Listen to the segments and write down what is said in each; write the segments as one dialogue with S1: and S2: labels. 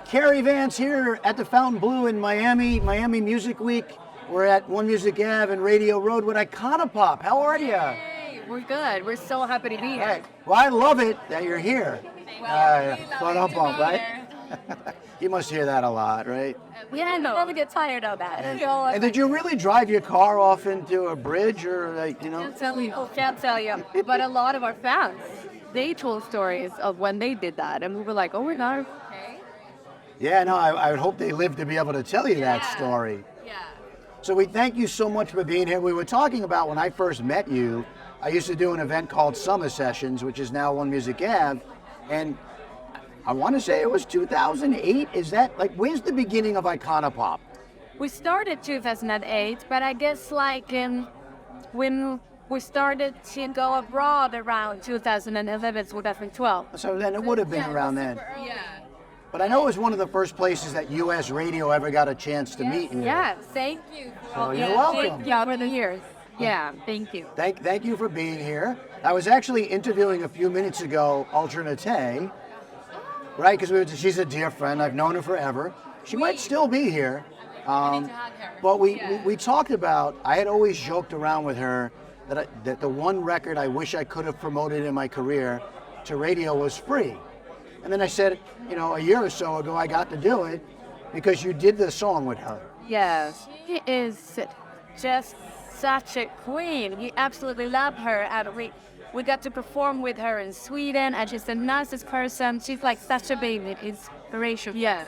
S1: Cary Vance here at the Fontainebleau in Miami, Miami Music Week. We're at One Music Ave and Radio Road with Icona Pop. How are you?
S2: Hey, we're good. We're so happy to be here.
S1: Right. Well, I love it that you're here. Right? You must hear that a lot, right?
S2: Yeah, no. Never get tired of that.
S1: And did you really drive your car off into a bridge or like, you know?
S2: Can't tell you. But a lot of our fans, they told stories of when they did that. And we were like, oh my God. Okay.
S1: Yeah, no, I would hope they live to be able to tell you that story.
S2: Yeah.
S1: So we thank you so much for being here. We were talking about when I first met you, I used to do an event called Summer Sessions, which is now One Music Ave. And I want to say it was 2008. Is that, like, where's the beginning of Icona Pop?
S2: We started 2008, but I guess like when we started to go abroad around 2011, 2012.
S1: So then it would have been around then.
S2: Yeah.
S1: But I know it was one of the first places that U.S. radio ever got a chance to meet you.
S2: Yeah, thank you.
S1: So you're welcome.
S2: Yeah, for the years. Yeah, thank you.
S1: Thank you for being here. I was actually interviewing a few minutes ago Alternate, right? Because she's a dear friend. I've known her forever. She might still be here. But we talked about, I had always joked around with her that the one record I wish I could have promoted in my career to radio was Free. And then I said, you know, a year or so ago, I got to do it because you did the song with her.
S2: Yeah, she is just such a queen. We absolutely love her. And we got to perform with her in Sweden, and she's the nicest person. She's like such a baby. Inspiration. Yeah.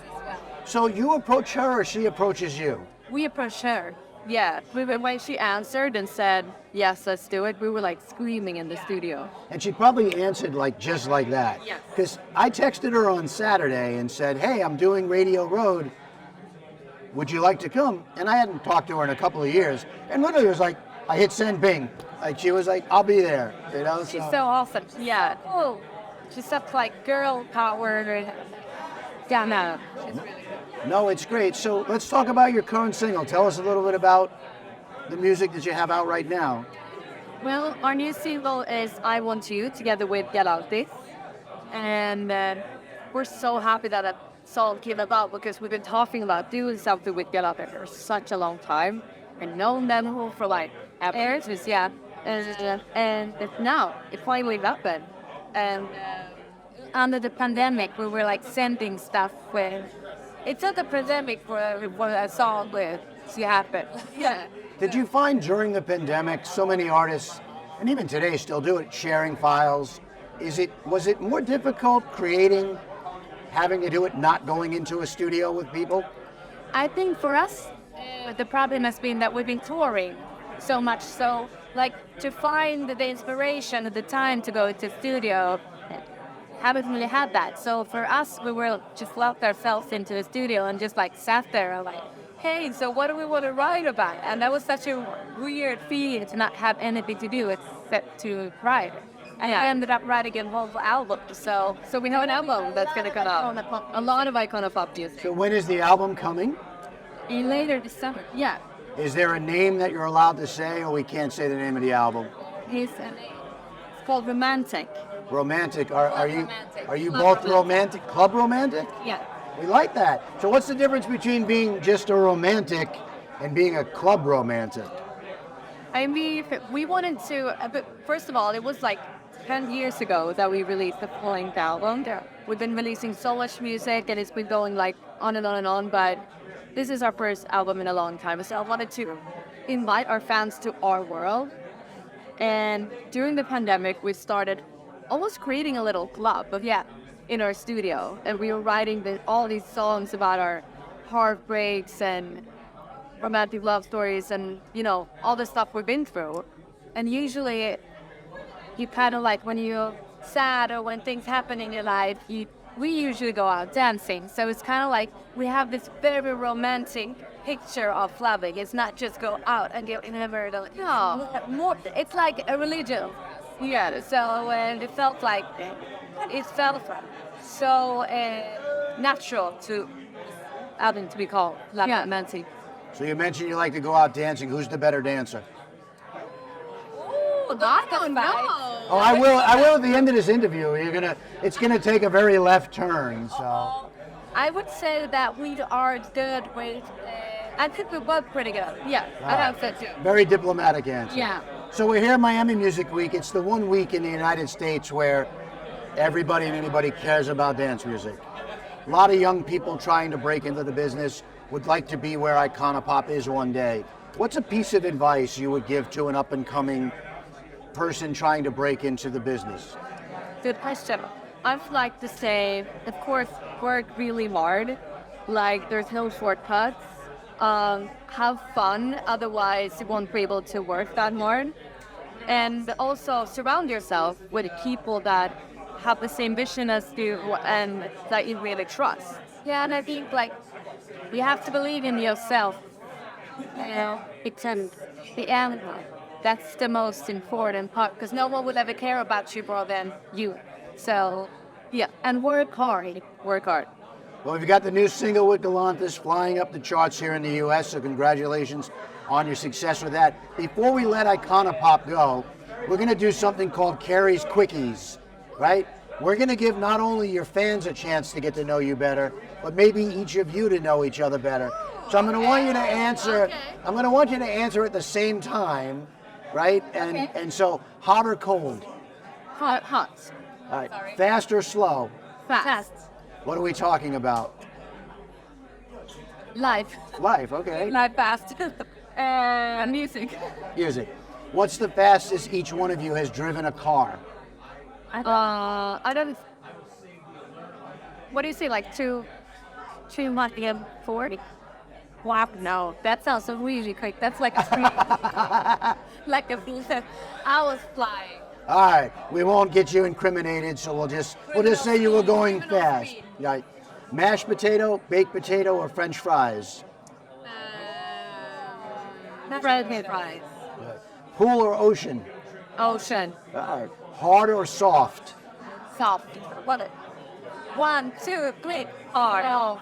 S1: So you approach her or she approaches you?
S2: We approached her. Yeah. When she answered and said, yes, let's do it, we were like screaming in the studio.
S1: And she probably answered like just like that.
S2: Yes.
S1: Because I texted her on Saturday and said, hey, I'm doing Radio Road. Would you like to come? And I hadn't talked to her in a couple of years. And literally it was like, I hit send ping. Like she was like, I'll be there. You know.
S2: She's so awesome. Yeah. Oh, she's such like girl power. Yeah, no. She's really good.
S1: No, it's great. So let's talk about your current single. Tell us a little bit about the music that you have out right now.
S2: Well, our new single is I Want You together with Get Out This. And we're so happy that that song came about because we've been talking about doing something with Get Out There for such a long time. And known them for like years, yeah. And now it finally happened. And under the pandemic, we were like sending stuff with. It's not a pandemic for a song with to happen. Yeah.
S1: Did you find during the pandemic so many artists, and even today still do it, sharing files? Was it more difficult creating, having to do it not going into a studio with people?
S2: I think for us, the problem has been that we've been touring so much, so like to find the inspiration at the time to go to the studio, haven't really had that. So for us, we were just locked ourselves into the studio and just like sat there and like, hey, so what do we want to write about? And that was such a weird feeling to not have anything to do except to write. And I ended up writing a whole album. So we have an album that's going to come out. A lot of Icona Pop music.
S1: So when is the album coming?
S2: In later this summer, yeah.
S1: Is there a name that you're allowed to say, or we can't say the name of the album?
S2: It's called Romantic.
S1: Romantic. Are you both romantic? Club romantic?
S2: Yeah.
S1: We like that. So what's the difference between being just a romantic and being a club romantic?
S2: I mean, we wanted to, but first of all, it was like 10 years ago that we released the full-length album. We've been releasing so much music and it's been going like on and on and on, but this is our first album in a long time. So I wanted to invite our fans to our world. And during the pandemic, we started almost creating a little club in our studio. And we were writing all these songs about our heartbreaks and romantic love stories and, you know, all the stuff we've been through. And usually you kind of like when you're sad or when things happen in your life, we usually go out dancing. So it's kind of like we have this very romantic picture of loving. It's not just go out and get in a very, no, more, it's like a religion. Yeah, so it felt like, it felt so natural to having to be called romantic.
S1: So you mentioned you like to go out dancing. Who's the better dancer?
S2: Oh, I don't know.
S1: Oh, I will at the end of this interview. It's gonna take a very left turn. So
S2: I would say that we are good with. I think we're both pretty good. Yeah, I have that too.
S1: Very diplomatic answer.
S2: Yeah.
S1: So we're here Miami Music Week. It's the one week in the United States where everybody and anybody cares about dance music. A lot of young people trying to break into the business would like to be where Icona Pop is one day. What's a piece of advice you would give to an up-and-coming person trying to break into the business?
S2: Good question. I'd like to say, of course, work really hard. Like, there's no shortcuts. Have fun, otherwise you won't be able to work that hard. And also surround yourself with people that have the same vision as you and that you really trust. Yeah, and I think like you have to believe in yourself. You know, pretend the animal. That's the most important part because no one will ever care about you more than you. So, yeah, and work hard. Work hard.
S1: Well, we've got the new single with Galantis flying up the charts here in the U.S., so congratulations on your success with that. Before we let Icona Pop go, we're going to do something called CARY'S Quickies, right? We're going to give not only your fans a chance to get to know you better, but maybe each of you to know each other better. So I'm going to want you to answer.
S2: Okay.
S1: I'm going to want you to answer at the same time, right? And so, hot or cold?
S2: Hot.
S1: All right. Fast or slow?
S2: Fast.
S1: What are we talking about?
S2: Life.
S1: Life. Okay.
S2: Life fast. Music.
S1: Music. What's the fastest each one of you has driven a car?
S2: I don't. What do you say? Like 240? Wow, no, that sounds really quick. That's like a like a blizzard. I was flying.
S1: All right, we won't get you incriminated, so we'll just say you were going fast. Right. Mashed potato, baked potato, or French fries?
S2: French fries.
S1: Pool or ocean?
S2: Ocean.
S1: All right. Hard or soft?
S2: Soft. What? 1, 2, 3. Hard. Oh.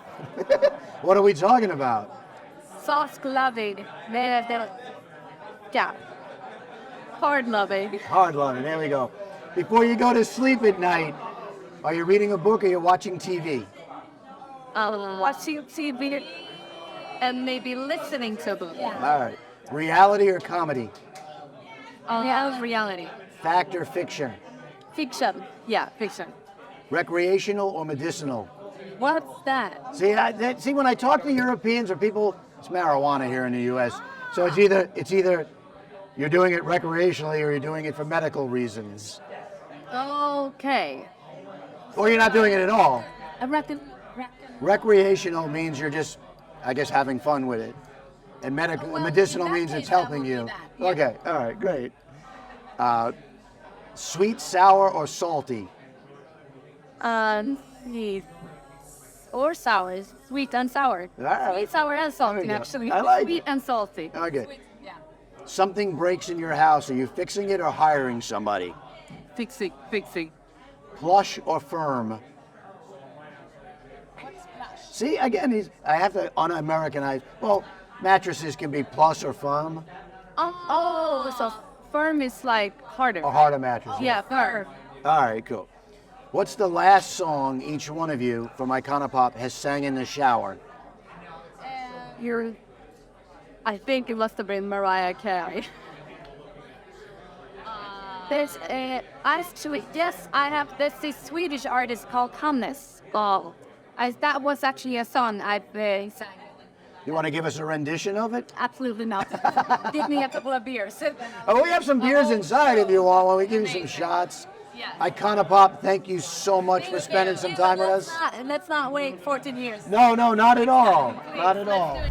S1: What are we talking about?
S2: Soft loving. Yeah. Hard loving.
S1: Hard loving. There we go. Before you go to sleep at night, are you reading a book or you're watching TV?
S2: Watching TV and maybe listening to them.
S1: All right. Reality or comedy?
S2: Yeah, reality.
S1: Fact or fiction?
S2: Fiction. Yeah, fiction.
S1: Recreational or medicinal?
S2: What's that?
S1: See, when I talk to Europeans or people, it's marijuana here in the U.S. So it's either you're doing it recreationally or you're doing it for medical reasons.
S2: Okay.
S1: Or you're not doing it at all.
S2: I reckon.
S1: Recreational means you're just, I guess, having fun with it. And medicinal means it's helping you.
S2: Yeah.
S1: Okay, all right, great. Sweet, sour, or salty?
S2: Sweet. Or sour. Sweet and sour.
S1: All right.
S2: Sweet, sour, and salty,
S1: go.
S2: actually.
S1: I like
S2: Sweet
S1: it.
S2: and salty.
S1: Okay.
S2: Yeah.
S1: Something breaks in your house. Are you fixing it or hiring somebody?
S2: Fixing.
S1: Plush or firm? See, again, I have to un-Americanize. Well, mattresses can be plush or firm.
S2: Oh, so firm is like harder.
S1: Or harder mattresses.
S2: Yeah, firm.
S1: All right, cool. What's the last song each one of you from Icona Pop has sang in the shower?
S2: I think it must have been Mariah Carey. There's I have this Swedish artist called Hannes. That was actually a song I sang.
S1: You want to give us a rendition of it?
S2: Absolutely not. Give me a couple of beers.
S1: Oh, we have some beers inside if you want. When we give you some shots.
S2: Yeah.
S1: Icona Pop, thank you so much for spending some time with us.
S2: Let's not wait 14 years.
S1: No, not at all. Not at all.